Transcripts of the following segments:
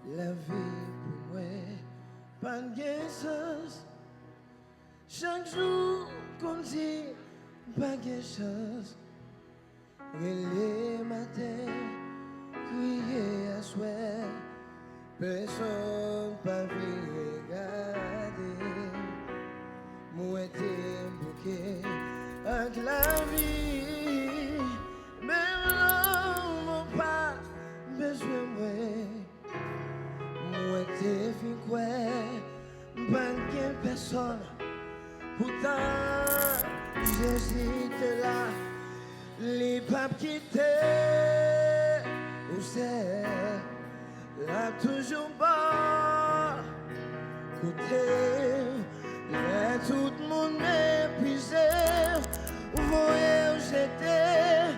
La vie pour moi, pas de sens. Chaque jour qu'on dit, pas de chance. Les matins, crier à souhait. Personne pas vu regarder. Moi t'es bouquet avec la vie. Même l'homme pas besoin de moi. Moi t'es fin quoi, pas de personne. Pourtant, j'hésite là, les papes qui t'aiment, où c'est, là toujours bas, côté, là tout le monde épuisé, où voyez où j'étais,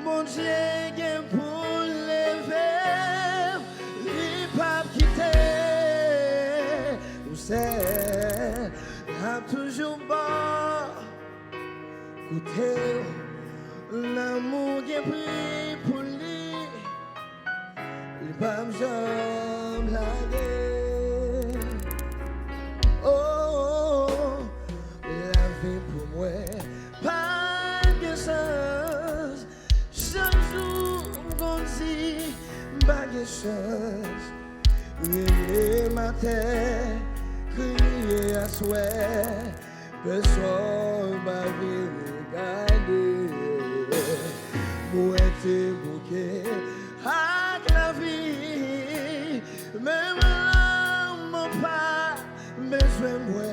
mon Dieu, pour lever, les papes qui t'aiment, où c'est, là toujours bas, côté, l'amour qui est pris pour lui, il va me jamais blaguer. Oh, oh, oh, la vie pour moi, pas de sens. Chaque jour qu'on dit, pas de chance. Les matins, crier à souhait, personne m'a vu regarder. Moi t'es bouquet avec la vie, même l'homme pas besoin de moi.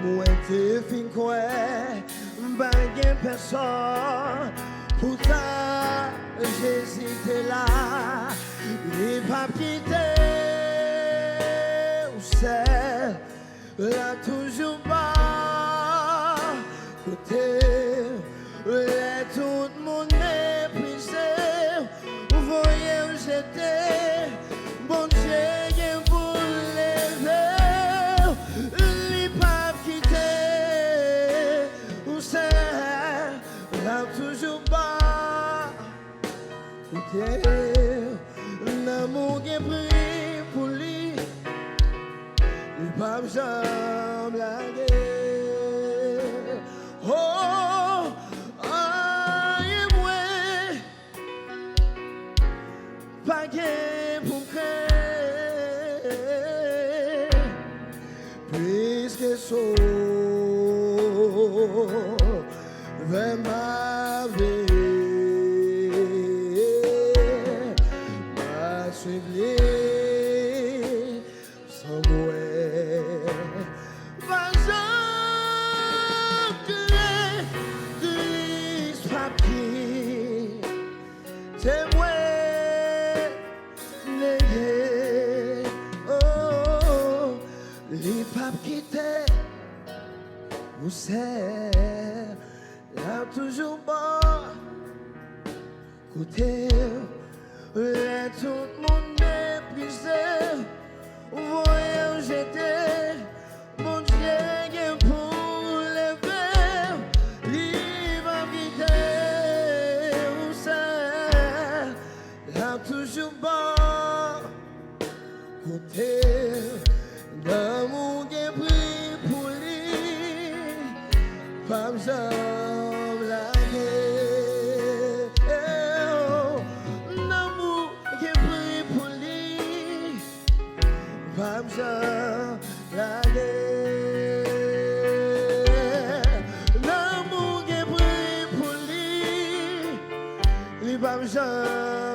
Moi t'es fin quoi, pas personne. Pourtant j'hésitais là, les papiers où c'est, là toujours bas, côté. Tout le monde méprisé, vous voyez où j'étais, bon Dieu, vous lever, les papes quittés, où c'est, là toujours bas, côté, l'amour qui est pris pour lui, les papes jamais blagué. Oh, pas pour créer, puisque sauve ma vie, ma suivie sans moi, pas jamais de papier, c'est moi. Les papes qui t'aiment, vous c'est, là toujours bon, côté, là tout le monde méprisé, voyez où j'étais, mon Dieu, pour lever, libre vide, où c'est, là toujours bon, côté. L'amour qui est pris pour lui, pas besoin de blaguer. L'amour qui est pris pour lui, pas besoin de blaguer. L'amour qui est pris pour lui, pas besoin de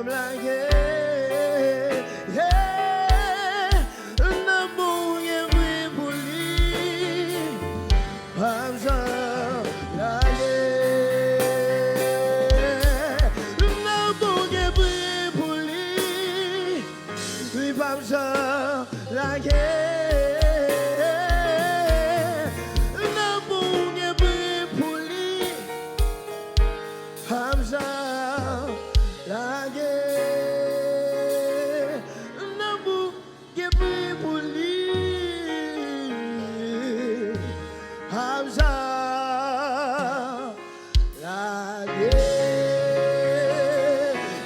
blaguer. La guerre, l'amour est pris pour lui, Hamza, la guerre, l'amour est pris pour lui, Hamza, la guerre,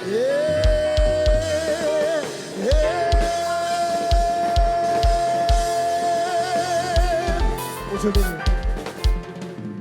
yeah, yeah. Désolé.